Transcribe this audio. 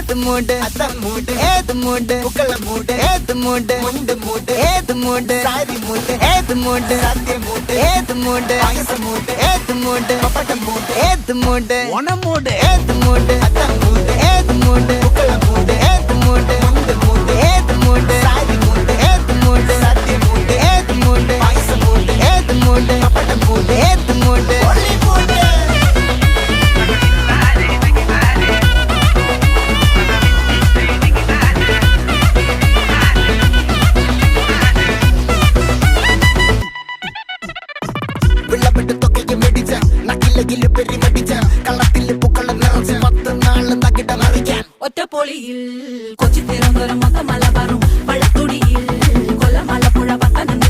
ഏത് മൂട് അത്തം മൂട് ഏത് മൂട് പൂക്കള മൂട് ഏത് മൂട് മുണ്ട് മൂട് ഏത് മൂട് സാരി മൂട് ഏത് മൂട് സദ്യ മൂട് ഏത് മൂട് പായസ മൂട് ഏത് മൂട് പപ്പടം മൂട് ഏത് മൂട് ഓണം മൂട് ഏത് മൂട് അത്തം മൂട് ഏത് മൂട് പൂക്കള മൂട് ഏത് മൂട് മുണ്ട് മൂട് ഏത് മൂട് സാരി മൂട് ഏത് മൂട് സദ്യ മൂട് ഏത് മൂട് പായസ മൂട് ഏത് മൂട് പപ്പടം മൂട് ഏത് മൂട് ഒളി മൂട് ഒറ്റപ്പൊളിയിൽ കൊച്ചി തിരുവനന്തപുരം മൊത്തം മലബാറും വള്ളത്തുടിയിൽ കൊല്ലം ആലപ്പുഴ പത്തനംതിട്ട